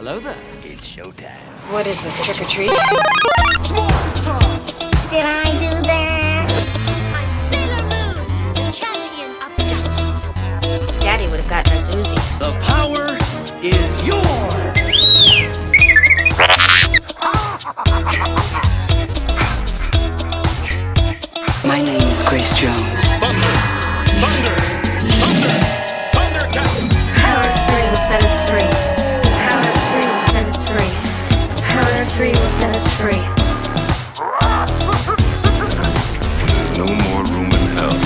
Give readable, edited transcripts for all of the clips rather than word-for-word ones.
Hello there. It's showtime. What is this, trick or treat? Did I do that? I'm Sailor Moon, the champion of justice. Daddy would have gotten us Uzis. The power is yours. My name is Grace Jones. Thundercats. Power of 3 will set us free. Power of 3 will set us free. Power of 3 will set us free. There's no more room in hell.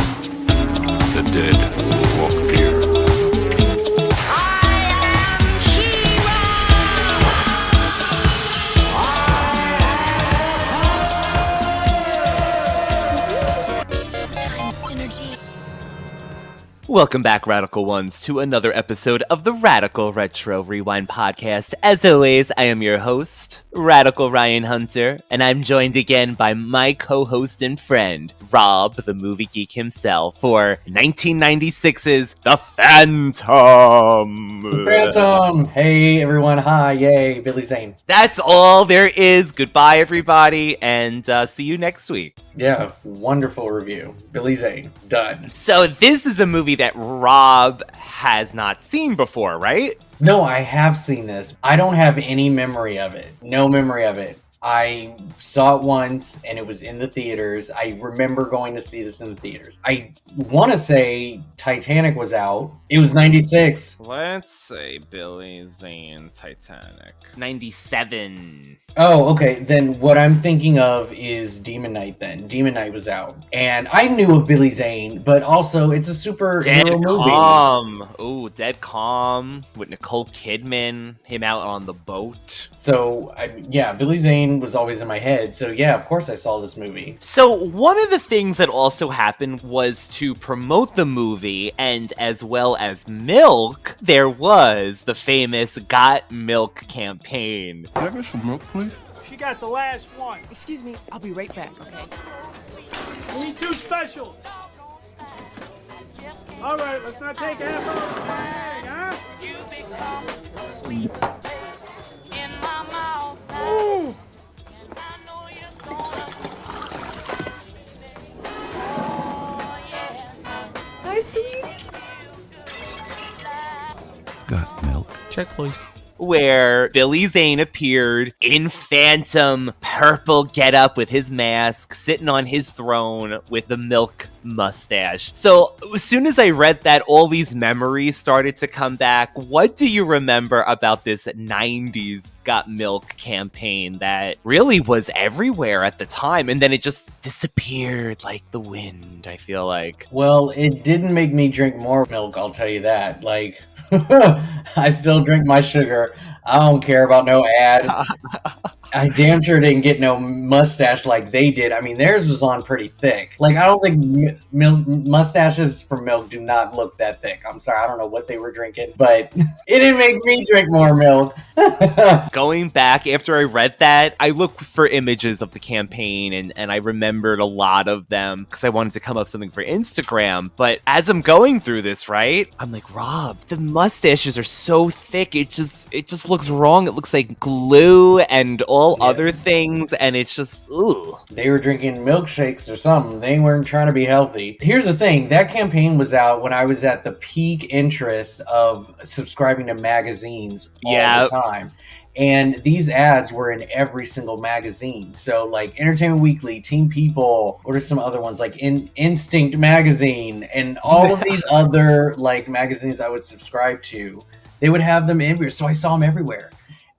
The dead will walk here. Welcome back, Radical Ones, to another episode of the Radical Retro Rewind podcast. As always, I am your host, Radical Ryan Hunter, and I'm joined again by my co-host and friend, Rob, the movie geek himself, for 1996's The Phantom. The Phantom! Hey, everyone. Hi. Yay. Billy Zane. That's all there is. Goodbye, everybody, and see you next week. Yeah, wonderful review. Billy Zane. Done. So this is a movie that Rob has not seen before, right? No, I have seen this. I don't have any memory of it. No memory of it. I saw it once and it was in the theaters. I remember going to see this in the theaters. I want to say Titanic was out. It was 96. Let's say Billy Zane Titanic. 97. Oh, okay. Then what I'm thinking of is Demon Knight then. Demon Knight was out. And I knew of Billy Zane, but also it's a superhero movie. Calm. Ooh, Dead Calm with Nicole Kidman. Him out on the boat. So, yeah, Billy Zane was always in my head. So, yeah, of course I saw this movie. So, one of the things that also happened was to promote the movie, and as well as milk, there was the famous Got Milk campaign. Can I get some milk, please? She got the last one. Excuse me, I'll be right back, okay? We need 2 specials. All right, let's not take half of the bag, huh? Ooh. Hi, sweetie. Got milk. Check, please. Where Billy Zane appeared in phantom purple getup with his mask, sitting on his throne with the milk mustache. So as soon as I read that, all these memories started to come back. What do you remember about this 90s Got Milk campaign that really was everywhere at the time, and then it just disappeared like the wind, I feel like? Well, it didn't make me drink more milk, I'll tell you that. Like, I still drink my sugar. I don't care about no ad. I damn sure didn't get no mustache like they did. I mean, theirs was on pretty thick. Like, I don't think mustaches for milk do not look that thick. I'm sorry, I don't know what they were drinking, but it didn't make me drink more milk. Going back, after I read that, I looked for images of the campaign, and I remembered a lot of them because I wanted to come up with something for Instagram. But as I'm going through this, right, I'm like, Rob, the mustaches are so thick, it just looks wrong. It looks like glue and all other things, and it's just, ooh. They were drinking milkshakes or something. They weren't trying to be healthy. Here's the thing. That campaign was out when I was at the peak interest of subscribing to magazines all the time. And these ads were in every single magazine. So, like, Entertainment Weekly, Teen People, what are some other ones? Like, Instinct Magazine, and all of these other, like, magazines I would subscribe to. They would have them everywhere. So I saw them everywhere.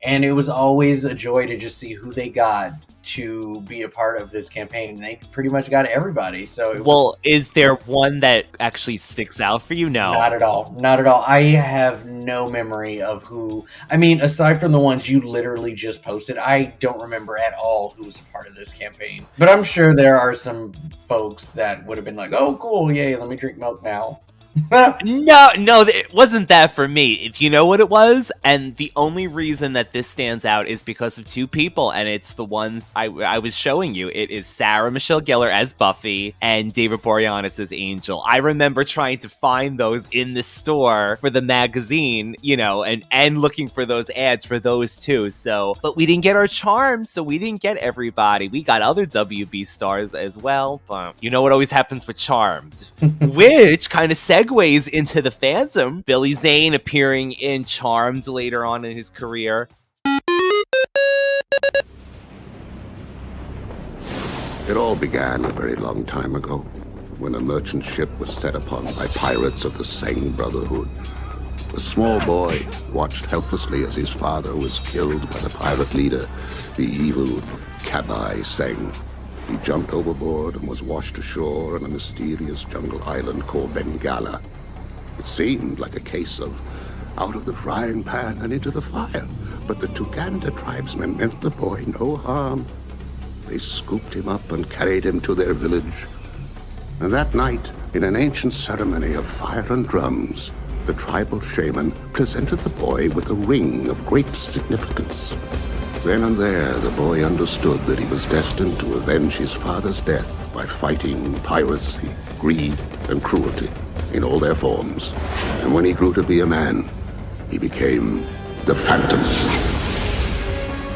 And it was always a joy to just see who they got to be a part of this campaign. And they pretty much got everybody. So, is there one that actually sticks out for you? No. Not at all. Not at all. I have no memory of who. I mean, aside from the ones you literally just posted, I don't remember at all who was a part of this campaign. But I'm sure there are some folks that would have been like, oh, cool, yay, let me drink milk now. No, it wasn't that for me. If you know what it was, and the only reason that this stands out is because of two people, and it's the ones I was showing you. It is Sarah Michelle Gellar as Buffy and David Boreanaz as Angel. I remember trying to find those in the store for the magazine, and looking for those ads for those two. So, but we didn't get our charms, so we didn't get everybody. We got other WB stars as well, but you know what always happens with charms, which kind of segues into the Phantom. Billy Zane appearing in Charmed later on in his career. It all began a very long time ago, when a merchant ship was set upon by pirates of the Sengh Brotherhood. A small boy watched helplessly as his father was killed by the pirate leader, the evil Kabai Sengh. He jumped overboard and was washed ashore on a mysterious jungle island called Bengala. It seemed like a case of out of the frying pan and into the fire, but the Tuganda tribesmen meant the boy no harm. They scooped him up and carried him to their village. And that night, in an ancient ceremony of fire and drums, the tribal shaman presented the boy with a ring of great significance. Then and there, the boy understood that he was destined to avenge his father's death by fighting piracy, greed, and cruelty in all their forms. And when he grew to be a man, he became the Phantom.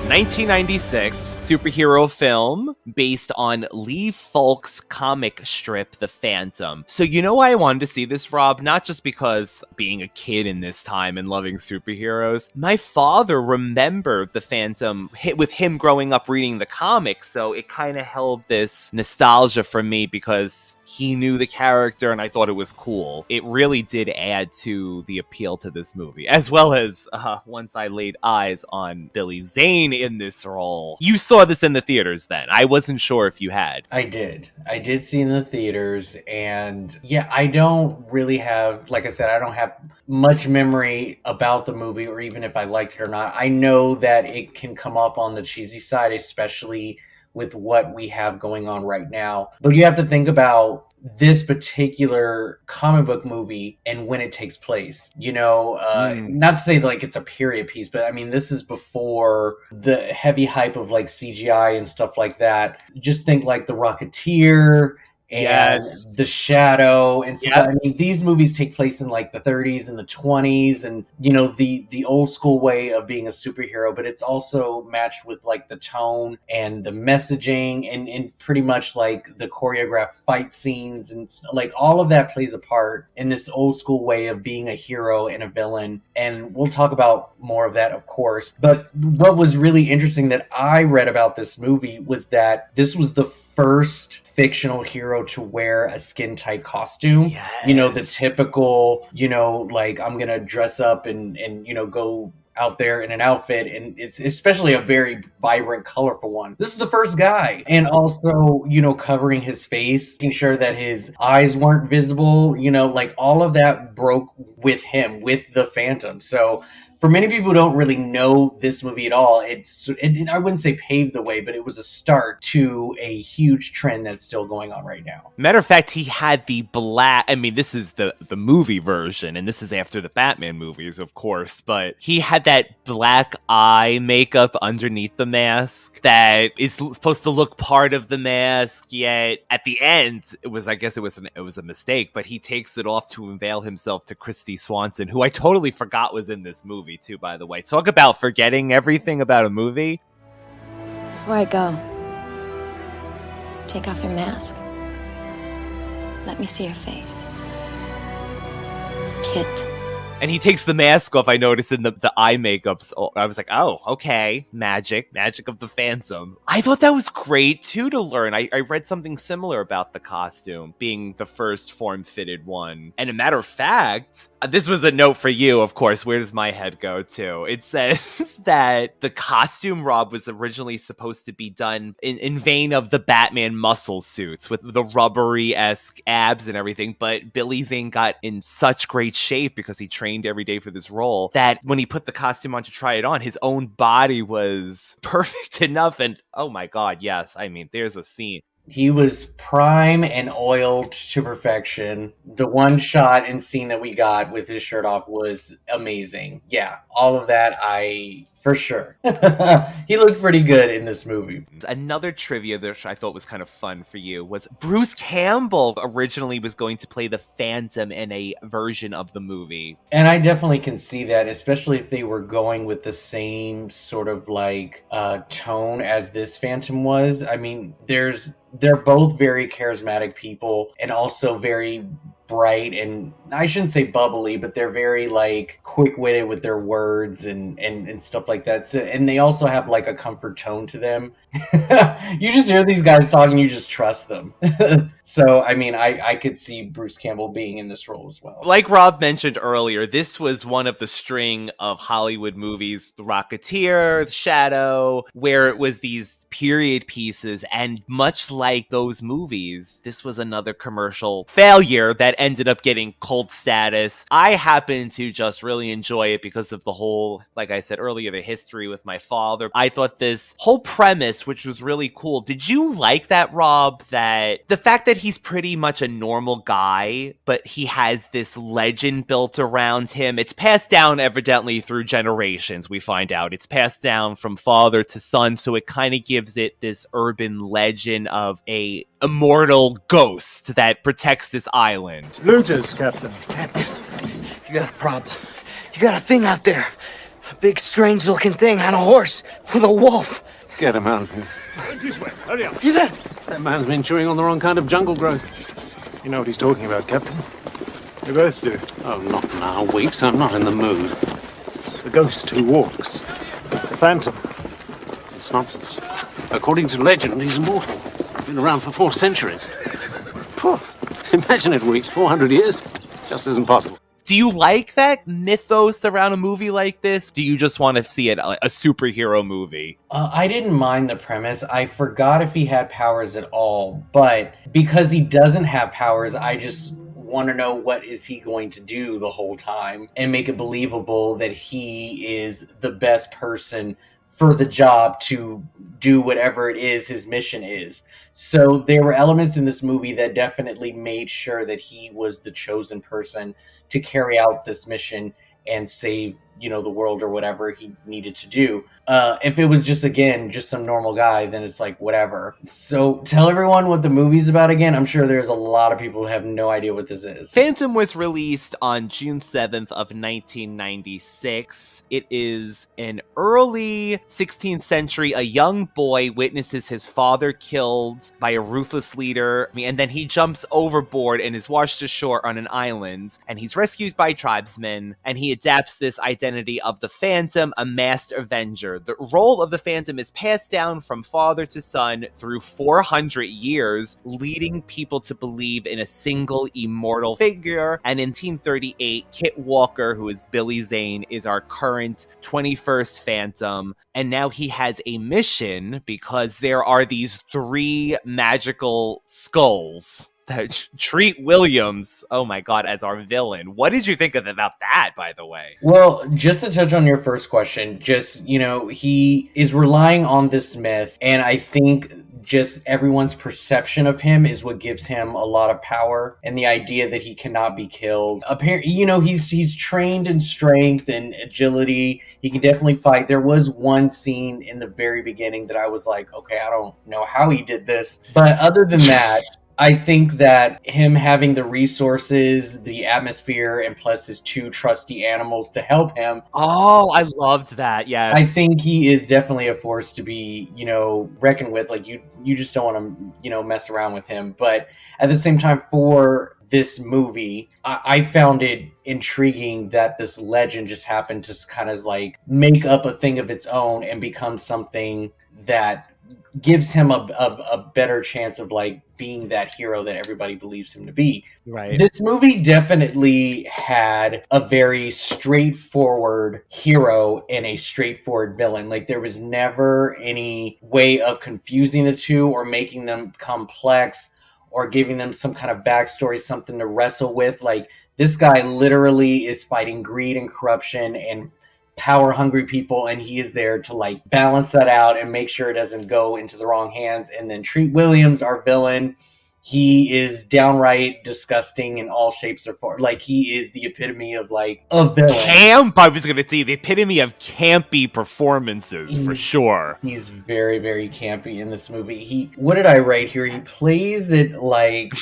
1996 superhero film based on Lee Falk's comic strip, The Phantom. So you know why I wanted to see this, Rob? Not just because being a kid in this time and loving superheroes. My father remembered The Phantom with him growing up reading the comics, so it kind of held this nostalgia for me because he knew the character and I thought it was cool. It really did add to the appeal to this movie, as well as once I laid eyes on Billy Zane in this role. You saw this in the theaters then. I wasn't sure if you had. I did see it in the theaters, and yeah, I don't really have, like I said, I don't have much memory about the movie or even if I liked it or not. I know that it can come off on the cheesy side, especially with what we have going on right now. But you have to think about this particular comic book movie and when it takes place. Not to say like it's a period piece, but I mean, this is before the heavy hype of like CGI and stuff like that. Just think like The Rocketeer and The Shadow and stuff. Yep. I mean, these movies take place in like the 30s and the 20s, and the old school way of being a superhero, but it's also matched with like the tone and the messaging and pretty much like the choreographed fight scenes, and like all of that plays a part in this old school way of being a hero and a villain. And we'll talk about more of that, of course. But what was really interesting that I read about this movie was that this was the first fictional hero to wear a skin-tight costume. Yes. The typical, like I'm gonna dress up and go out there in an outfit, and it's especially a very vibrant, colorful one. This is the first guy. And also, covering his face, making sure that his eyes weren't visible, like all of that broke with him, with the Phantom. So for many people who don't really know this movie at all, it I wouldn't say paved the way, but it was a start to a huge trend that's still going on right now. Matter of fact, he had the black, I mean, this is the movie version, and this is after the Batman movies, of course, but he had that black eye makeup underneath the mask that is supposed to look part of the mask, yet at the end, it was a mistake, but he takes it off to unveil himself to Kristy Swanson, who I totally forgot was in this movie too, by the way. Talk about forgetting everything about a movie. Before I go, take off your mask. Let me see your face. Kit. And he takes the mask off, I noticed, in the eye makeups. Oh, I was like, oh, okay. Magic of the Phantom. I thought that was great, too, to learn. I read something similar about the costume being the first form-fitted one. And a matter of fact, this was a note for you, of course. Where does my head go to? It says that the costume, Rob, was originally supposed to be done in vein of the Batman muscle suits with the rubbery-esque abs and everything. But Billy Zane got in such great shape because he trained every day for this role that when he put the costume on to try it on, his own body was perfect enough. And oh my God, yes. I mean, there's a scene. He was prime and oiled to perfection. The one shot and scene that we got with his shirt off was amazing. Yeah, all of that, for sure. He looked pretty good in this movie. Another trivia that I thought was kind of fun for you was Bruce Campbell originally was going to play the Phantom in a version of the movie. And I definitely can see that, especially if they were going with the same sort of like tone as this Phantom was. I mean, they're both very charismatic people and also very bright, and I shouldn't say bubbly, but they're very like quick-witted with their words and stuff like that. So, and they also have like a comfort tone to them. You just hear these guys talking, you just trust them. So I mean, I could see Bruce Campbell being in this role as well. Like Rob mentioned earlier, this was one of the string of Hollywood movies, The Rocketeer, The Shadow, where it was these period pieces, and much like those movies, this was another commercial failure that ended up getting cult status. I happen to just really enjoy it because of the whole, like I said earlier, the history with my father. I thought this whole premise, which was really cool. Did you like that, Rob? That the fact that he's pretty much a normal guy, but he has this legend built around him. It's passed down evidently through generations, we find out. It's passed down from father to son, so it kind of gives it this urban legend of a immortal ghost that protects this island. Looters, Captain. Captain, you got a problem. You got a thing out there. A big, strange-looking thing on a horse with a wolf. Get him out of here. This way. Hurry up. You there? That man's been chewing on the wrong kind of jungle growth. You know what he's talking about, Captain? We both do. Oh, not now, Weeks. I'm not in the mood. The ghost who walks. The Phantom. It's nonsense. According to legend, he's immortal. Been around for 4 centuries. Phew. Imagine it, Weeks. 400 years? Just isn't possible. Do you like that mythos around a movie like this? Do you just want to see it a superhero movie? I didn't mind the premise. I forgot if he had powers at all, but because he doesn't have powers, I just want to know what is he going to do the whole time and make it believable that he is the best person for the job to do whatever it is his mission is. So there were elements in this movie that definitely made sure that he was the chosen person to carry out this mission and save, the world or whatever he needed to do. If it was just some normal guy, then it's like, whatever. So tell everyone what the movie's about again. I'm sure there's a lot of people who have no idea what this is. Phantom was released on June 7th of 1996. It is an early 16th century. A young boy witnesses his father killed by a ruthless leader, and then he jumps overboard and is washed ashore on an island, and he's rescued by tribesmen, and he adapts this identity of the Phantom, a masked avenger. The role of the Phantom is passed down from father to son through 400 years, leading people to believe in a single immortal figure. And in Team 38, Kit Walker, who is Billy Zane, is our current 21st Phantom. And now he has a mission because there are these 3 magical skulls that treat Williams, oh my god, as our villain. What did you think about that, by the way? Well, just to touch on your first question, he is relying on this myth, and I think just everyone's perception of him is what gives him a lot of power, and the idea that he cannot be killed. Apparently, he's trained in strength and agility. He can definitely fight. There was one scene in the very beginning that I was like, okay, I don't know how he did this. But other than that, I think that him having the resources, the atmosphere, and plus his 2 trusty animals to help him. Oh, I loved that. Yes. I think he is definitely a force to be, reckoned with. Like you just don't want to, mess around with him. But at the same time, for this movie, I found it intriguing that this legend just happened to kind of like make up a thing of its own and become something that gives him a better chance of like being that hero that everybody believes him to be. Right. This movie definitely had a very straightforward hero and a straightforward villain. Like there was never any way of confusing the two or making them complex or giving them some kind of backstory, something to wrestle with. Like this guy literally is fighting greed and corruption and power hungry people, and he is there to like balance that out and make sure it doesn't go into the wrong hands. And then Treat Williams, our villain, he is downright disgusting in all shapes or forms. Like, he is the epitome of like a villain. Camp, I was gonna say, the epitome of campy performances, for sure. He's very, very campy in this movie. What did I write here? He plays it like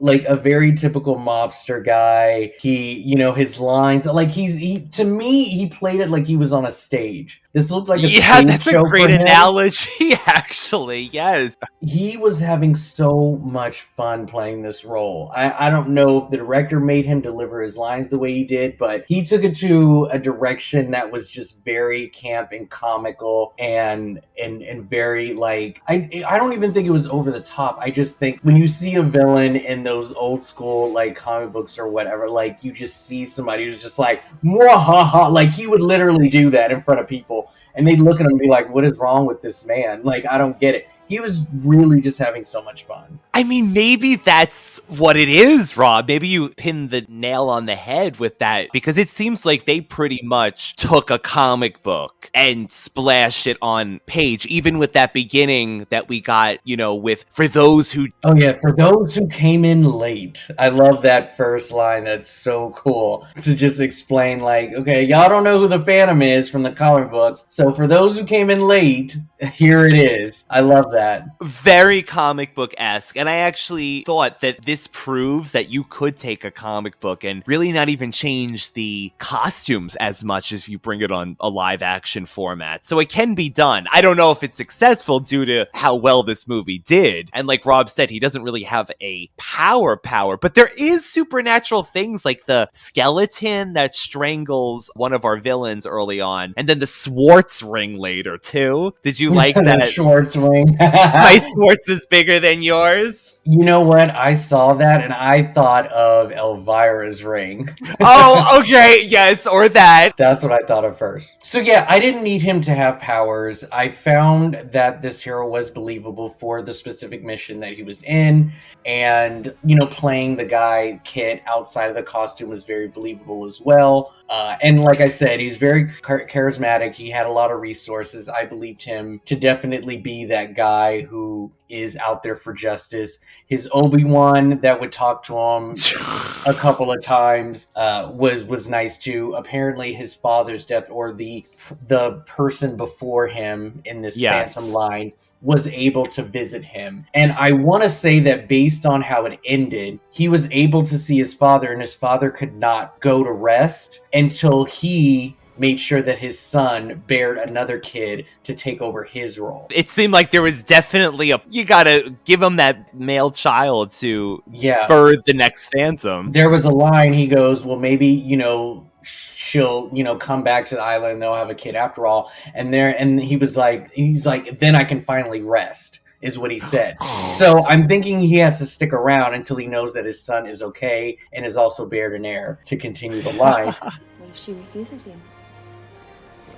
a very typical mobster guy. He, his lines, like to me, he played it like he was on a stage. This looked like a stage that's show a great for him. analogy, actually. Yes. He was having so much fun playing this role. I don't know if the director made him deliver his lines the way he did, but he took it to a direction that was just very camp and comical and very like, I don't even think it was over the top. I just think when you see a villain in those old school like comic books or whatever, like you just see somebody who's just like, mwahaha, like he would literally do that in front of people. And they'd look at him and be like, what is wrong with this man? Like, I don't get it. He was really just having so much fun. I mean, maybe that's what it is, Rob. Maybe you pinned the nail on the head with that, because it seems like they pretty much took a comic book and splashed it on page, even with that beginning that we got, with for those who... Oh, yeah, for those who came in late. I love that first line. That's so cool. To just explain, like, okay, y'all don't know who the Phantom is from the comic books, so for those who came in late, here it is. I love that. Very comic book-esque, and I actually thought that this proves that you could take a comic book and really not even change the costumes as much as you bring it on a live-action format. So it can be done. I don't know if it's successful due to how well this movie did, and like Rob said, he doesn't really have a power, but there is supernatural things like the skeleton that strangles one of our villains early on, and then the Schwartz ring later, too. Did you like that? Schwartz ring. My Schwartz is bigger than yours. You know what? I saw that and I thought of Elvira's ring. Oh, okay. Yes, or that. That's what I thought of first. So yeah, I didn't need him to have powers. I found that this hero was believable for the specific mission that he was in. And, playing the guy Kit outside of the costume was very believable as well. And like I said, he's very charismatic. He had a lot of resources. I believed him to definitely be that guy who is out there for justice. His Obi-Wan that would talk to him a couple of times was nice too. Apparently his father's death, or the person before him in this Phantom line, was able to visit him. And I want to say that based on how it ended, he was able to see his father, and his father could not go to rest until he made sure that his son bared another kid to take over his role. It seemed like there was definitely you gotta give him that male child to birth the next Phantom. There was a line, he goes, well, maybe, she'll, come back to the island and they'll have a kid after all. And he's like, then I can finally rest, is what he said. So I'm thinking he has to stick around until he knows that his son is okay and is also bared an heir to continue the line. What if she refuses you?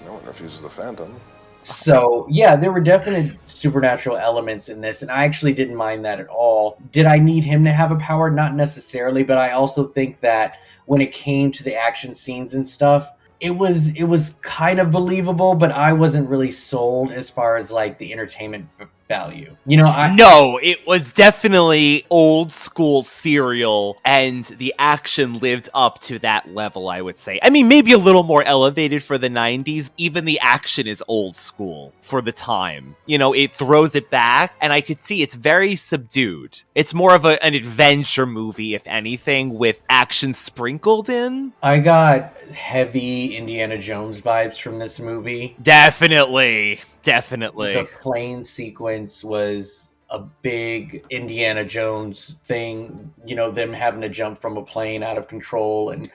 No one refuses the Phantom. So, yeah, there were definite supernatural elements in this, and I actually didn't mind that at all. Did I need him to have a power? Not necessarily, but I also think that when it came to the action scenes and stuff, it was kind of believable, but I wasn't really sold as far as, like, the entertainment value. No, it was definitely old school serial, and the action lived up to that level, I would say. I mean, maybe a little more elevated for the 90s. Even the action is old school for the time. It throws it back, and I could see it's very subdued. It's more of an adventure movie, if anything, with action sprinkled in. I got heavy Indiana Jones vibes from this movie. Definitely. The plane sequence was a big Indiana Jones thing, them having to jump from a plane out of control and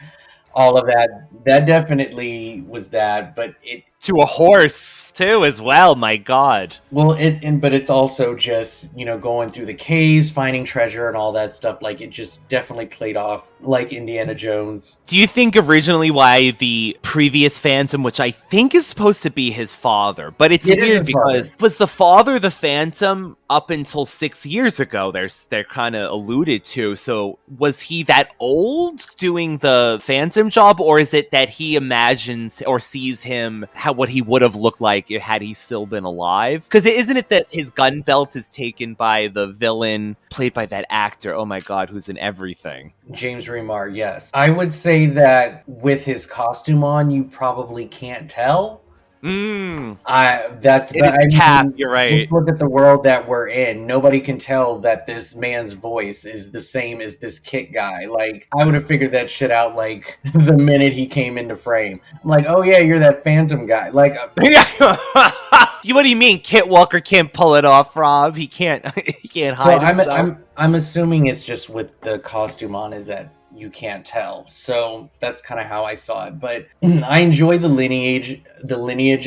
all of that. That definitely was that, but To a horse too, as well. My God. Well, but it's also just, going through the caves, finding treasure and all that stuff. Like, it just definitely played off like Indiana Jones. Do you think originally why the previous Phantom, which I think is supposed to be his father, but it's weird because was the father the Phantom up until 6 years ago? They're kind of alluded to. So was he that old doing the Phantom job, or is it that he imagines or sees him what he would have looked like had he still been alive? Because isn't it that his gun belt is taken by the villain played by that actor? Oh my God, who's in everything? James Remar, yes. I would say that with his costume on, you probably can't tell. You're right. Just look at the world that we're in. Nobody can tell that this man's voice is the same as this Kit guy. Like, I would have figured that shit out like the minute he came into frame. I'm like, oh yeah, you're that Phantom guy. Like, what do you mean? Kit Walker can't pull it off, Rob? He can't. He can't hide himself. I'm assuming it's just with the costume on is that you can't tell. So that's kind of how I saw it. But I enjoy the lineage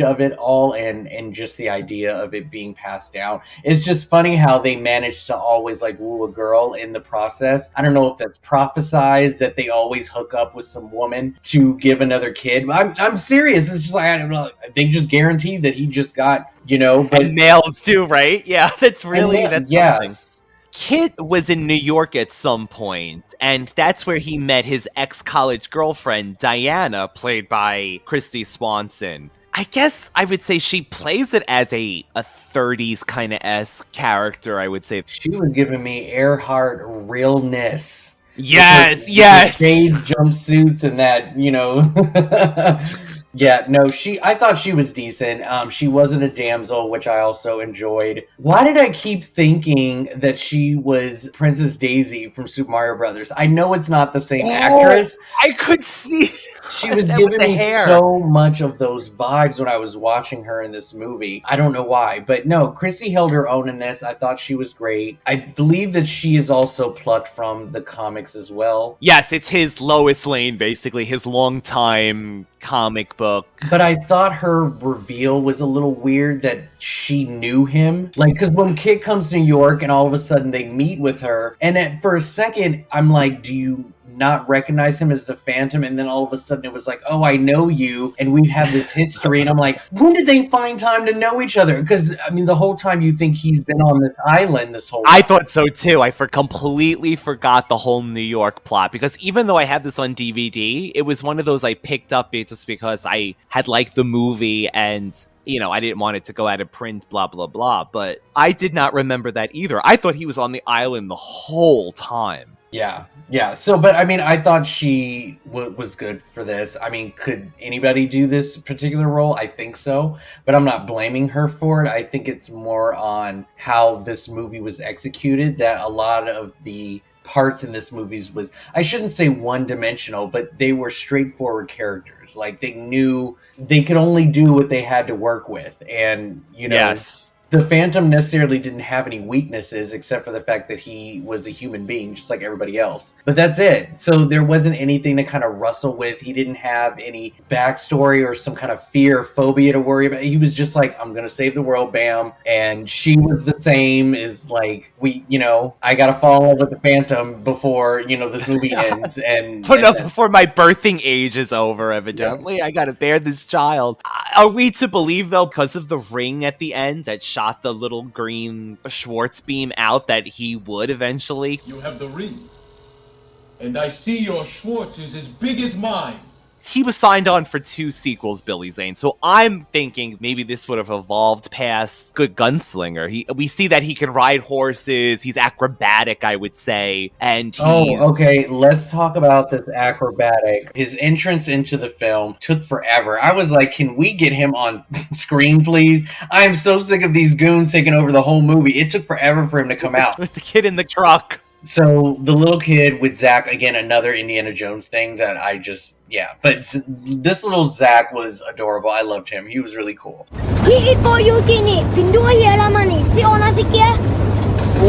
of it all, and just the idea of it being passed down. It's just funny how they managed to always like woo a girl in the process. I don't know if that's prophesized that they always hook up with some woman to give another kid. I'm serious. It's just like, I don't know. They just guaranteed that he just got, but and males too, right? Yeah, that's really that's something. Yes. Kit was in New York at some point, and that's where he met his ex-college girlfriend, Diana, played by Kristy Swanson. I guess I would say she plays it as a 30s kind of esque character, I would say. She was giving me Earhart realness. Yes. Shade jumpsuits and that, Yeah, no, I thought she was decent. She wasn't a damsel, which I also enjoyed. Why did I keep thinking that she was Princess Daisy from Super Mario Brothers? I know it's not the same actress. I could see. She was giving me so much of those vibes when I was watching her in this movie. I don't know why, but no, Kristy held her own in this. I thought she was great. I believe that she is also plucked from the comics as well. Yes, it's his Lois Lane, basically, his longtime comic book. But I thought her reveal was a little weird that she knew him. Like, because when Kit comes to New York and all of a sudden they meet with her, and for a second, I'm like, do you not recognize him as the Phantom? And then all of a sudden it was like, oh, I know you, and we have this history. And I'm like, when did they find time to know each other? Because I mean, the whole time you think he's been on this island this whole time. I thought so too. I completely forgot the whole New York plot, because even though I have this on DVD, it was one of those I picked up just because I had liked the movie and I didn't want it to go out of print, blah, blah, blah. But I did not remember that either. I thought he was on the island the whole time. Yeah. So, but I mean, I thought she was good for this. I mean, could anybody do this particular role? I think so, but I'm not blaming her for it. I think it's more on how this movie was executed, that a lot of the parts in this movie was, I shouldn't say one-dimensional, but they were straightforward characters. Like, they knew they could only do what they had to work with. And, yes. The Phantom necessarily didn't have any weaknesses except for the fact that he was a human being, just like everybody else. But that's it. So there wasn't anything to kind of wrestle with. He didn't have any backstory or some kind of fear or phobia to worry about. He was just like, I'm going to save the world, bam. And she was the same as like, I got to fall in love with the Phantom before, this movie ends. Before my birthing age is over, evidently. Yeah. I got to bear this child. Are we to believe, though, because of the ring at the end that shot the little green Schwartz beam out, that he would eventually? You have the ring, and I see your Schwartz is as big as mine. He was signed on for 2 sequels, Billy Zane. So I'm thinking maybe this would have evolved past good gunslinger. We see that he can ride horses. He's acrobatic, I would say. And okay. Let's talk about this acrobatic. His entrance into the film took forever. I was like, can we get him on screen, please? I am so sick of these goons taking over the whole movie. It took forever for him to come out. With the kid in the truck. So the little kid with Zach, again, another Indiana Jones thing that but this little Zach was adorable. I loved him. He was really cool. Well,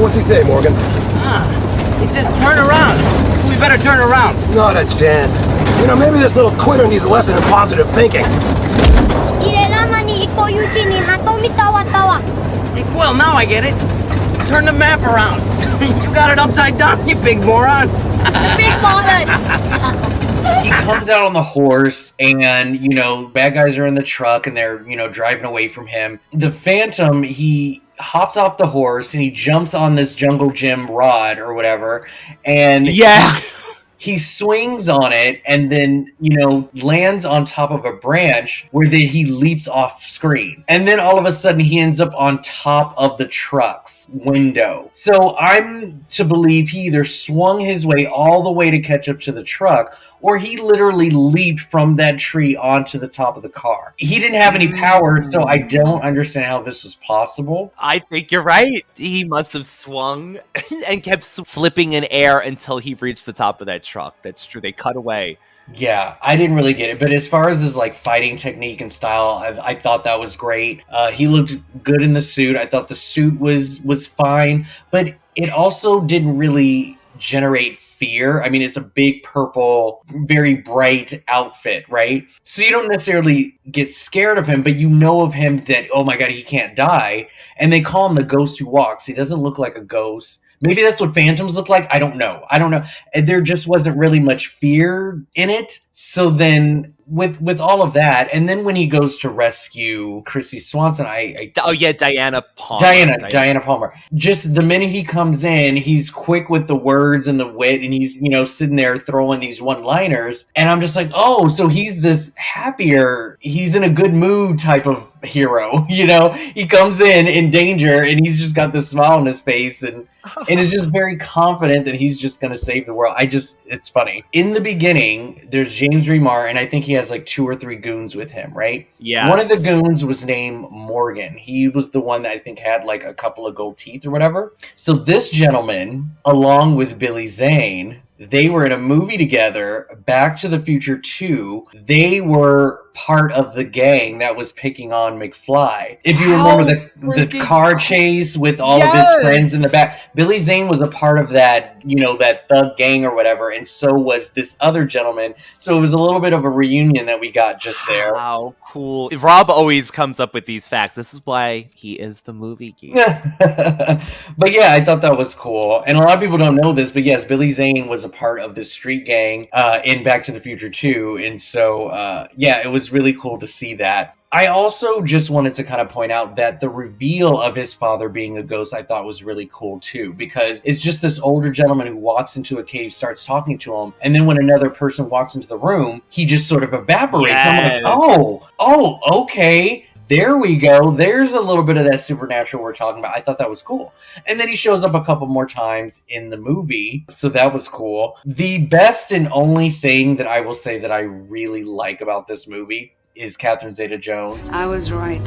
what's he say, Morgan? He says turn around. We better turn around. Not a chance. Maybe this little quitter needs a lesson in positive thinking. Well, now I get it. Turn the map around. You got it upside down, you big moron. He comes out on the horse and, bad guys are in the truck and they're, driving away from him. The Phantom, he hops off the horse and he jumps on this jungle gym rod or whatever. And he swings on it and then, lands on top of a branch where he leaps off screen. And then all of a sudden he ends up on top of the truck's window. So I'm to believe he either swung his way all the way to catch up to the truck, or he literally leaped from that tree onto the top of the car. He didn't have any power, so I don't understand how this was possible. I think you're right. He must have swung and kept flipping in air until he reached the top of that truck. That's true. They cut away. Yeah, I didn't really get it. But as far as his fighting technique and style, I thought that was great. He looked good in the suit. I thought the suit was fine, but it also didn't really generate fear. I mean, it's a big purple, very bright outfit, right? So you don't necessarily get scared of him, but you know of him that, oh my God, he can't die. And they call him the ghost who walks. He doesn't look like a ghost. Maybe that's what phantoms look like. I don't know. There just wasn't really much fear in it. So then with all of that, and then when he goes to rescue Kristy Swanson, Diana Palmer. Diana Palmer. Just the minute he comes in, he's quick with the words and the wit, and he's, sitting there throwing these one-liners. And I'm just like, oh, so he's this happier, he's in a good mood type of hero. He comes in danger and he's just got this smile on his face and is just very confident that he's just going to save the world. It's funny. In the beginning, there's James Remar, and I think he has 2 or 3 goons with him, right? Yeah. One of the goons was named Morgan. He was the one that I think had a couple of gold teeth or whatever. So this gentleman, along with Billy Zane, they were in a movie together, Back to the Future 2. They were part of the gang that was picking on McFly. If you remember the car chase with all of his friends in the back, Billy Zane was a part of that, that thug gang or whatever, and so was this other gentleman. So it was a little bit of a reunion that we got just there. How cool. Rob always comes up with these facts. This is why he is the movie geek. But yeah, I thought that was cool. And a lot of people don't know this, but yes, Billy Zane was a part of the street gang in Back to the Future 2. And so, it was really cool to see that. I also just wanted to kind of point out that the reveal of his father being a ghost I thought was really cool too, because it's just this older gentleman who walks into a cave, starts talking to him, and then when another person walks into the room, he just sort of evaporates. Yes. I'm like, okay. There we go. There's a little bit of that supernatural we're talking about. I thought that was cool. And then he shows up a couple more times in the movie. So that was cool. The best and only thing that I will say that I really like about this movie is Catherine Zeta-Jones. I was right.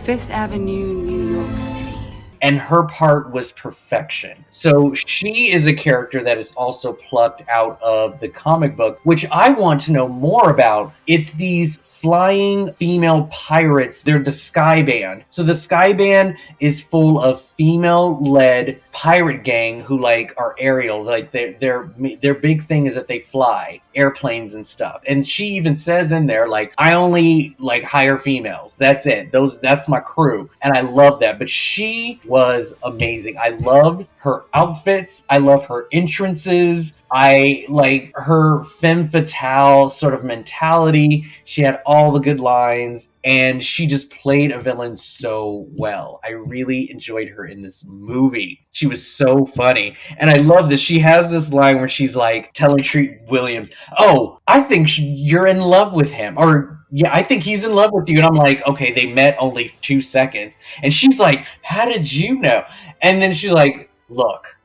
Fifth Avenue, New York City. And her part was perfection. So she is a character that is also plucked out of the comic book, which I want to know more about. It's these flying female pirates. They're the Sky Band. So the Sky Band is full of female-led pirate gang who are aerial. Their big thing is that they fly airplanes and stuff. And she even says in there, I only hire females. That's it. That's my crew. And I love that. But she was amazing. I loved her outfits. I love her entrances. I like her femme fatale sort of mentality. She had all the good lines, and she just played a villain so well. I really enjoyed her in this movie. She was so funny. And I love that she has this line where she's telling Treat Williams, oh, I think you're in love with him. Or, yeah, I think he's in love with you. And I'm like, okay, they met only 2 seconds. And she's like, how did you know? And then she's like, look.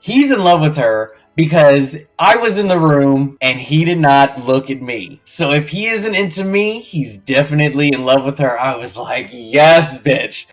He's in love with her because I was in the room and he did not look at me. So if he isn't into me, he's definitely in love with her. I was like, yes, bitch.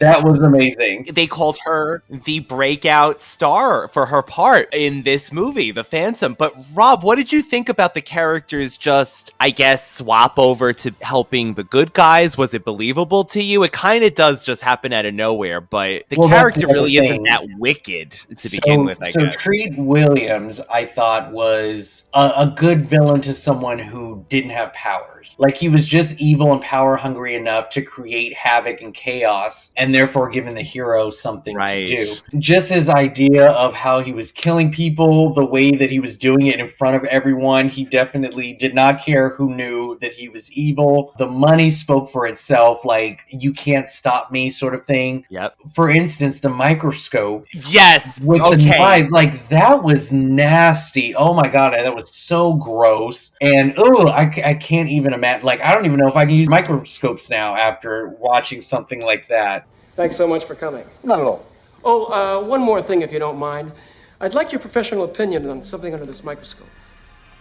That was amazing. They called her the breakout star for her part in this movie, The Phantom. But Rob, what did you think about the characters just, I guess, swap over to helping the good guys? Was it believable to you? It kind of does just happen out of nowhere, but the character really isn't that wicked to begin with, I guess. So Treat Williams, I thought, was a good villain to someone who didn't have powers. Like, he was just evil and power hungry enough to create havoc and chaos, and therefore giving the hero something to do. Just his idea of how he was killing people, the way that he was doing it in front of everyone, he definitely did not care who knew that he was evil. The money spoke for itself, like, you can't stop me sort of thing. Yep. For instance, the microscope. Yes! With the knives, like, that was nasty. Oh my god, that was so gross. And, I can't even imagine, like, I don't even know if I can use microscopes now after watching something like that. Thanks so much for coming. Not at all. Oh, one more thing, if you don't mind. I'd like your professional opinion on something under this microscope.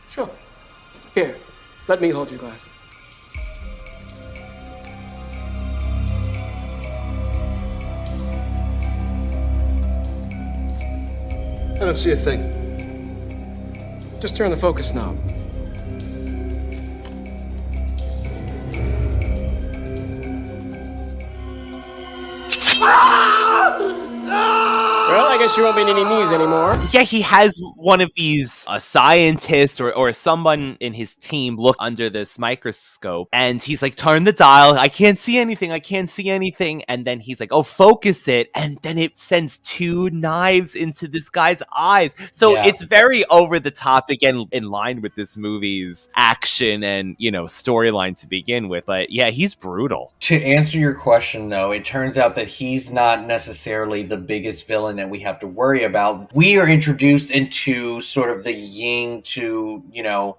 Sure. Here, let me hold your glasses. I don't see a thing. Just turn the focus knob. Well, I guess you won't be needing these anymore. Yeah, he has one of these, a scientist or someone in his team look under this microscope, and he's like, turn the dial, I can't see anything, and then he's like, oh, focus it, and then it sends 2 knives into this guy's eyes. So it's very over the top, again, in line with this movie's action and, storyline to begin with, but yeah, he's brutal. To answer your question, though, it turns out that he's not necessarily the biggest villain that we have to worry about. We are introduced into sort of the yin to,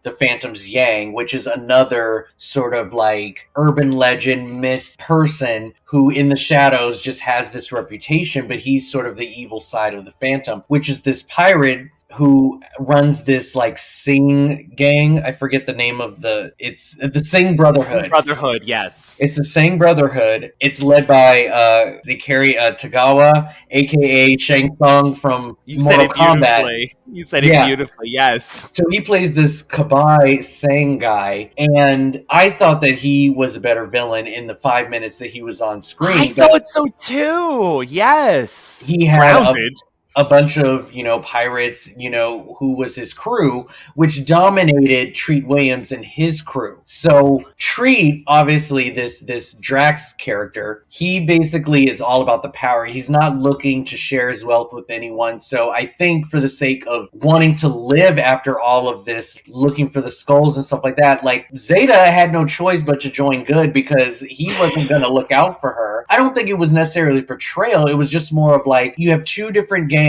the Phantom's yang, which is another sort of like urban legend myth person who in the shadows just has this reputation, but he's sort of the evil side of the Phantom, which is this pirate who runs this like Sengh gang. I forget the name of it's the Sengh Brotherhood. Brotherhood, yes. It's the Sengh Brotherhood. It's led by they carry Tagawa, aka Shang Tsung from Mortal Kombat. You said it beautifully, yes. So he plays this Kabai Sengh guy, and I thought that he was a better villain in the 5 minutes that he was on screen. I thought so too, yes. He had a bunch of, pirates, who was his crew, which dominated Treat Williams and his crew. So Treat, obviously, this Drax character, he basically is all about the power. He's not looking to share his wealth with anyone. So I think for the sake of wanting to live after all of this, looking for the skulls and stuff like that, like Zeta had no choice but to join good because he wasn't going to look out for her. I don't think it was necessarily portrayal. It was just more of like, you have 2 different gangs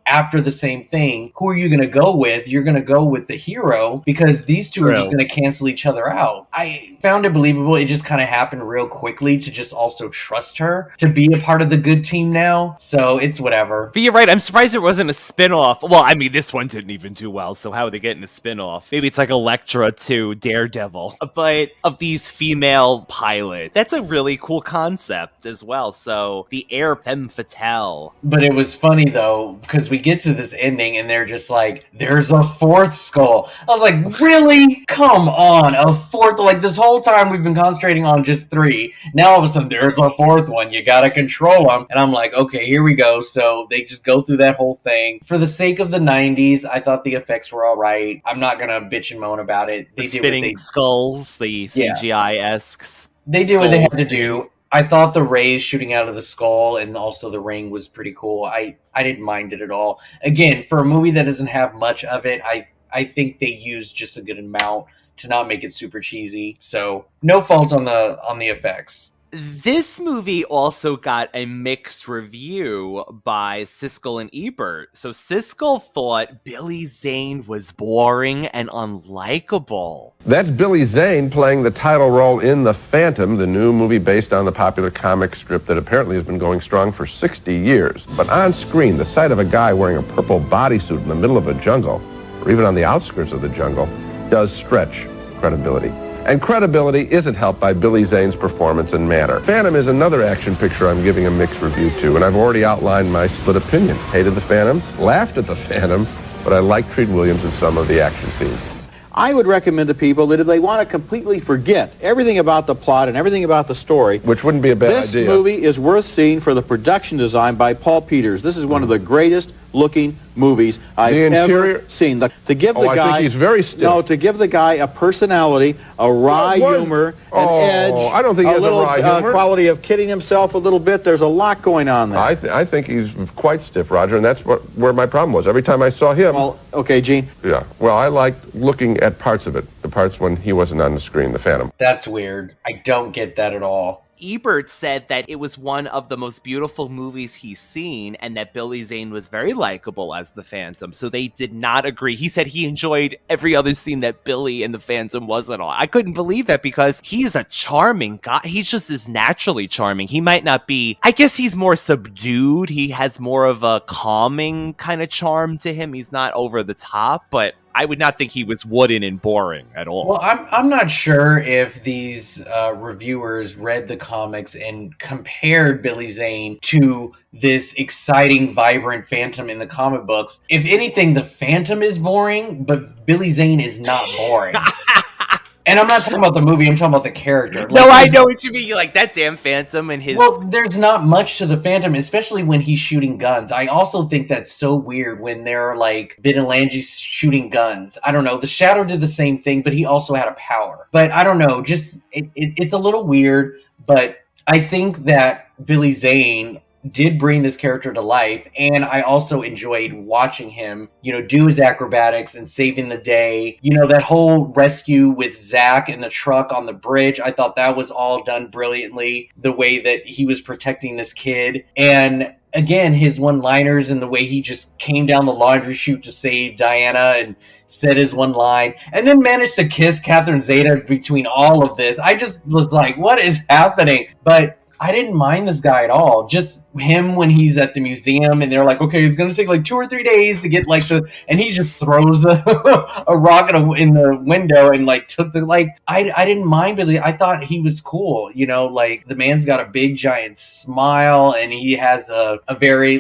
after the same thing. Who are you going to go with? You're going to go with the hero because these 2 are just going to cancel each other out. I found it believable. It just kind of happened real quickly to just also trust her to be a part of the good team now. So it's whatever. But you're right. I'm surprised there wasn't a spinoff. Well, I mean, this one didn't even do well. So how are they getting a spinoff? Maybe it's like Elektra to Daredevil. But of these female pilots, that's a really cool concept as well. So the Air Femme Fatale. But it was funny though, because we get to this ending and they're just like, there's a 4th skull. I was like, really? Come on, a 4th? Like, this whole time we've been concentrating on just 3. Now all of a sudden there's a 4th one. You gotta control them. And I'm like, okay, here we go. So they just go through that whole thing. For the sake of the 90s, I thought the effects were all right. I'm not gonna bitch and moan about it. They did spinning skulls, the CGI-esque They did what they had to do. I thought the rays shooting out of the skull and also the ring was pretty cool. I didn't mind it at all. Again, for a movie that doesn't have much of it, I think they used just a good amount to not make it super cheesy. So no fault on the effects. This movie also got a mixed review by Siskel and Ebert. So Siskel thought Billy Zane was boring and unlikable. That's Billy Zane playing the title role in The Phantom, the new movie based on the popular comic strip that apparently has been going strong for 60 years. But on screen, the sight of a guy wearing a purple bodysuit in the middle of a jungle, or even on the outskirts of the jungle, does stretch credibility. And credibility isn't helped by Billy Zane's performance and manner. Phantom is another action picture I'm giving a mixed review to, and I've already outlined my split opinion. Hated the Phantom, laughed at the Phantom, but I like Treat Williams in some of the action scenes. I would recommend to people that if they want to completely forget everything about the plot and everything about the story, which wouldn't be a bad idea. This movie is worth seeing for the production design by Paul Peters. This is one of the greatest looking movies I've ever seen. To give the guy, I think he's very stiff. No, to give the guy a personality, a wry humor, an edge. I don't think he has a wry humor. Quality of kidding himself a little bit. There's a lot going on there. I think he's quite stiff, Roger, and that's where my problem was. Every time I saw him. Well, okay, Gene. Yeah. Well, I liked looking at parts of it, the parts when he wasn't on the screen, the Phantom. That's weird. I don't get that at all. Ebert said that it was one of the most beautiful movies he's seen and that Billy Zane was very likable as the Phantom. So they did not agree. He said he enjoyed every other scene that Billy and the Phantom wasn't on. I couldn't believe that because he is a charming guy. He's just as naturally charming. He might not be, I guess he's more subdued. He has more of a calming kind of charm to him. He's not over the top, but I would not think he was wooden and boring at all. Well, I'm not sure if these reviewers read the comics and compared Billy Zane to this exciting, vibrant Phantom in the comic books. If anything, the Phantom is boring, but Billy Zane is not boring. And I'm not talking about the movie, I'm talking about the character. Like, no, I know what you mean. You're like, that damn Phantom and his... Well, there's not much to the Phantom, especially when he's shooting guns. I also think that's so weird when they're like vigilantes shooting guns. I don't know. The Shadow did the same thing, but he also had a power. But I don't know. Just it's a little weird, but I think that Billy Zane did bring this character to life, and I also enjoyed watching him, do his acrobatics and saving the day. That whole rescue with Zach in the truck on the bridge, I thought that was all done brilliantly, the way that he was protecting this kid. And again, his one-liners and the way he just came down the laundry chute to save Diana and said his one line, and then managed to kiss Catherine Zeta between all of this. I just was like, what is happening? But I didn't mind this guy at all. Just him when he's at the museum and they're like, okay, it's going to take like 2 or 3 days to get and he just throws a rock in the window and I didn't mind Billy. I thought he was cool. The man's got a big giant smile and he has a very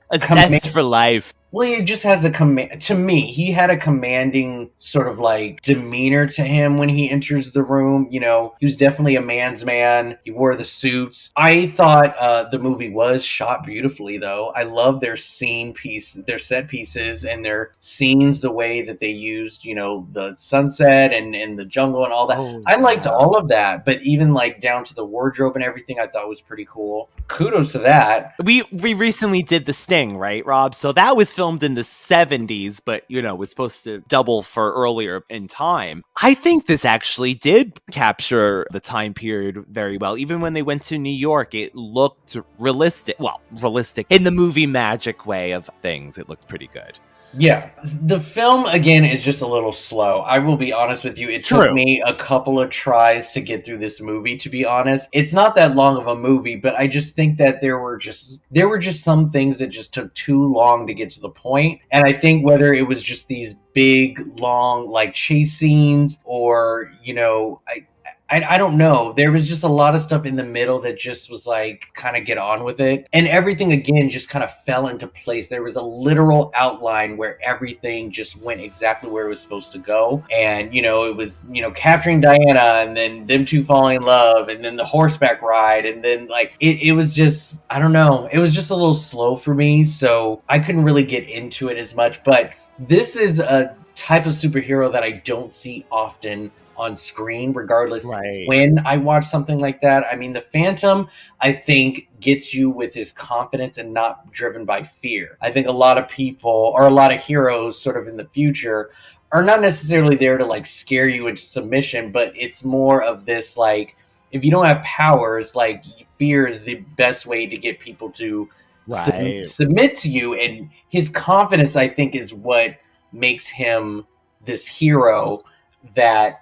a zest for life. Well, he just has to me, he had a commanding sort of demeanor to him when he enters the room. He was definitely a man's man. He wore the suits. I thought the movie was shot beautifully, though. I love their their set pieces and their scenes, the way that they used, the sunset and the jungle and all that. Oh, I liked all of that, but even down to the wardrobe and everything, I thought was pretty cool. Kudos to that. We recently did The Sting, right, Rob? So that was filmed in the 70s, but was supposed to double for earlier in time. I think this actually did capture the time period very well. Even when they went to New York, it looked realistic. Well, realistic in the movie magic way of things. It looked pretty good. Yeah, the film, again, is just a little slow. I will be honest with you. It took me a couple of tries to get through this movie, to be honest. It's not that long of a movie, but I just think that there were just some things that just took too long to get to the point. And I think whether it was just these big, long, chase scenes or, I don't know. There was just a lot of stuff in the middle that just was kind of get on with it. And everything, again, just kind of fell into place. There was a literal outline where everything just went exactly where it was supposed to go. And, it was, capturing Diana and then them two falling in love and then the horseback ride. And then it was just, I don't know. It was just a little slow for me. So I couldn't really get into it as much. But this is a type of superhero that I don't see often on screen, regardless when I watch something like that. I mean, the Phantom, I think, gets you with his confidence and not driven by fear. I think a lot of people, or a lot of heroes sort of in the future, are not necessarily there to scare you into submission, but it's more of this, if you don't have powers, fear is the best way to get people to submit to you. And his confidence, I think, is what makes him this hero that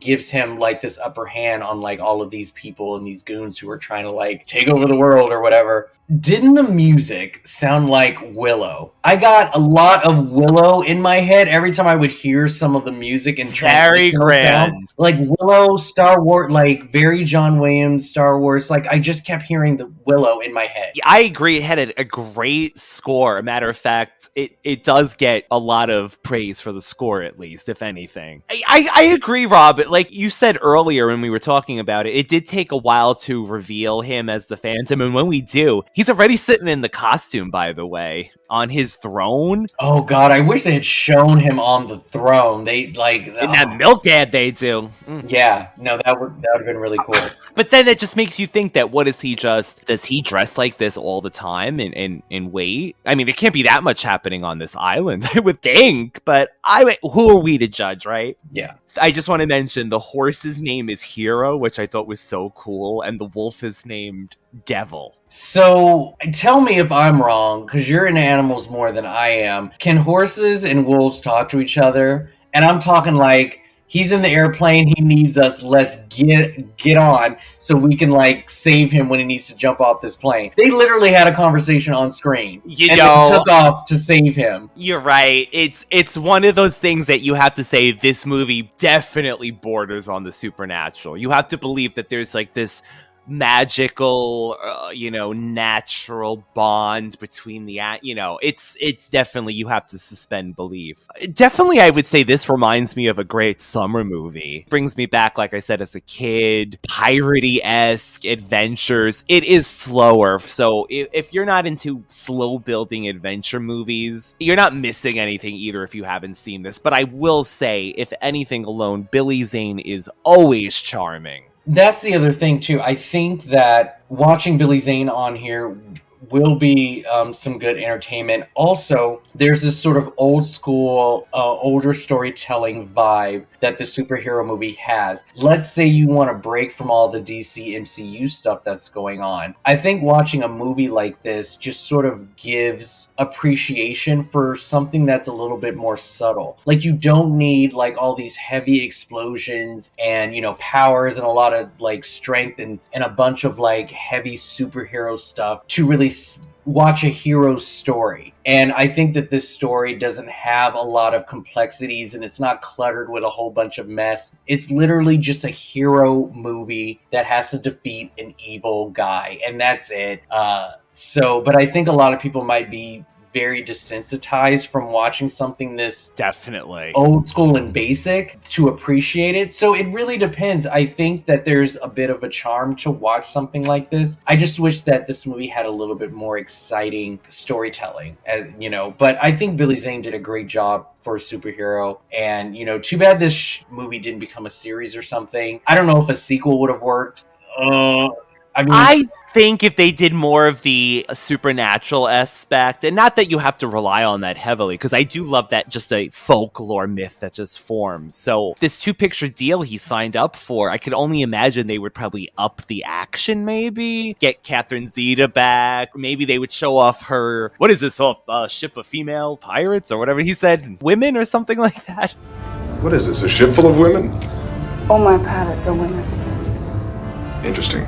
gives him like this upper hand on like all of these people and these goons who are trying to like take over the world or whatever. Didn't the music sound like Willow? I got a lot of Willow in my head every time I would hear some of the music and very grand. Like Willow, Star Wars, like very John Williams, Star Wars. Like I just kept hearing the Willow in my head. Yeah, I agree. It had a great score. A matter of fact, it does get a lot of praise for the score, at least, if anything. I agree, Rob. Like you said earlier when we were talking about it, it did take a while to reveal him as the Phantom. And when we do, he's already sitting in the costume, by the way, on his throne. Oh God, I wish they had shown him on the throne. They like in that milk ad they do. Yeah, no, that would have been really cool. But then it just makes you think that does he dress like this all the time and wait? I mean, there can't be that much happening on this island, I would think, but who are we to judge, right? Yeah. I just want to mention the horse's name is Hero, which I thought was so cool, and the wolf is named Devil. So tell me if I'm wrong, because you're into animals more than I am. Can horses and wolves talk to each other? And I'm talking like, he's in the airplane, he needs us, let's get on so we can like save him when he needs to jump off this plane. They literally had a conversation on screen. They took off to save him. You're right. It's one of those things that you have to say this movie definitely borders on the supernatural. You have to believe that there's like this magical natural bond between it's definitely, you have to suspend belief. Definitely, I would say this reminds me of a great summer movie. Brings me back, like I said, as a kid, piratey-esque adventures. It is slower, so if you're not into slow building adventure movies, you're not missing anything either if you haven't seen this. But I will say, if anything alone, Billy Zane is always charming. That's the other thing, too. I think that watching Billy Zane on here will be some good entertainment. Also, there's this sort of old school, older storytelling vibe that the superhero movie has. Let's say you want to break from all the DC MCU stuff that's going on. I think watching a movie like this just sort of gives appreciation for something that's a little bit more subtle. Like, you don't need like all these heavy explosions and, powers and a lot of like strength and a bunch of like heavy superhero stuff to really watch a hero's story. And I think that this story doesn't have a lot of complexities and it's not cluttered with a whole bunch of mess. It's literally just a hero movie that has to defeat an evil guy, and that's it. But I think a lot of people might be very desensitized from watching something this definitely old school and basic to appreciate it. So it really depends. I think that there's a bit of a charm to watch something like this. I just wish that this movie had a little bit more exciting storytelling, but I think Billy Zane did a great job for a superhero, and too bad this movie didn't become a series or something. I don't know if a sequel would have worked. I think if they did more of the supernatural aspect, and not that you have to rely on that heavily, because I do love that just a folklore myth that just forms. So this 2-picture deal he signed up for, I could only imagine they would probably up the action, maybe get Catherine Zeta back. Maybe they would show off her, what is this, ship of female pirates or whatever he said, women or something like that. What is this, a ship full of women? All my pilots are women. Interesting.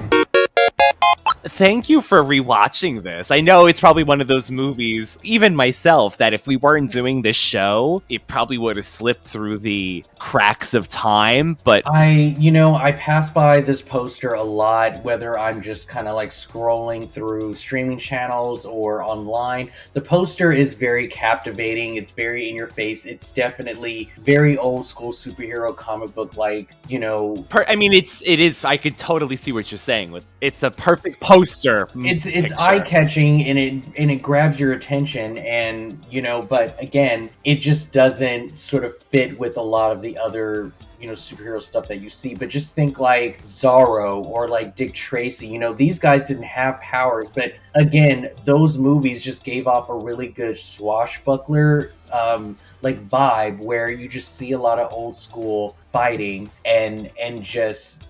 Thank you for rewatching this. I know it's probably one of those movies, even myself, that if we weren't doing this show, it probably would have slipped through the cracks of time, but I pass by this poster a lot, whether I'm just kind of like scrolling through streaming channels or online. The poster is very captivating. It's very in your face. It's definitely very old school superhero comic book like, it is, I could totally see what you're saying with, it's a perfect poster. It's eye-catching and it grabs your attention, and but again, it just doesn't sort of fit with a lot of the other superhero stuff that you see. But just think like Zorro or like Dick Tracy. These guys didn't have powers, but again, those movies just gave off a really good swashbuckler like vibe where you just see a lot of old school fighting and just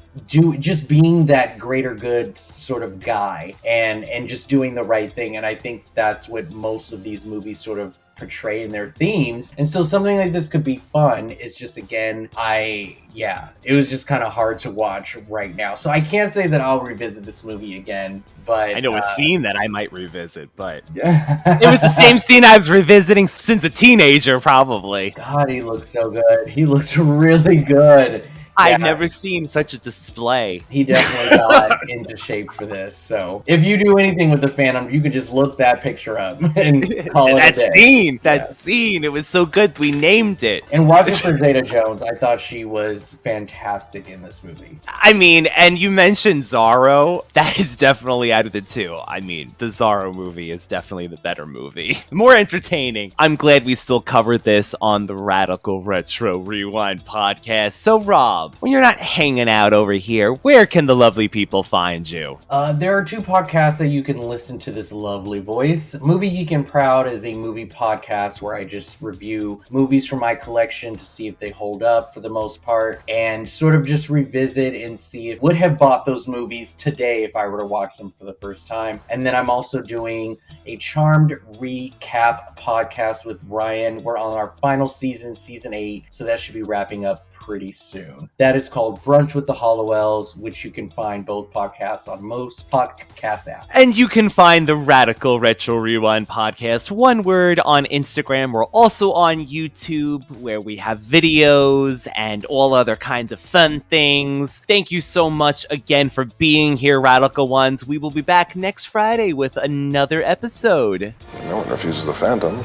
being that greater good sort of guy and just doing the right thing. And I think that's what most of these movies sort of portray in their themes. And so something like this could be fun. It's just, again, it was just kind of hard to watch right now. So I can't say that I'll revisit this movie again, but... I know a scene that I might revisit, but it was the same scene I was revisiting since a teenager, probably. God, he looks so good. He looks really good. I've never seen such a display. He definitely got into shape for this. So if you do anything with the Phantom, you can just look that picture up and call it a day. That scene, it was so good. We named it. And watching for Zeta-Jones, I thought she was fantastic in this movie. I mean, and you mentioned Zorro. That is definitely out of the two. I mean, the Zorro movie is definitely the better movie. More entertaining. I'm glad we still covered this on the Radical Retro Rewind podcast. So, Rob, when you're not hanging out over here, where can the lovely people find you? There are 2 podcasts that you can listen to this lovely voice. Movie Geek and Proud is a movie podcast where I just review movies from my collection to see if they hold up for the most part, and sort of just revisit and see if I would have bought those movies today if I were to watch them for the first time. And then I'm also doing a Charmed recap podcast with Ryan. We're on our final season, season 8, so that should be wrapping up pretty soon. That is called Brunch with the Hollowells, which you can find both podcasts on most podcast apps. And you can find the Radical Retro Rewind podcast, one word, on Instagram. We're also on YouTube, where we have videos and all other kinds of fun things. Thank you so much again for being here, Radical Ones. We will be back next Friday with another episode. No one refuses the Phantom.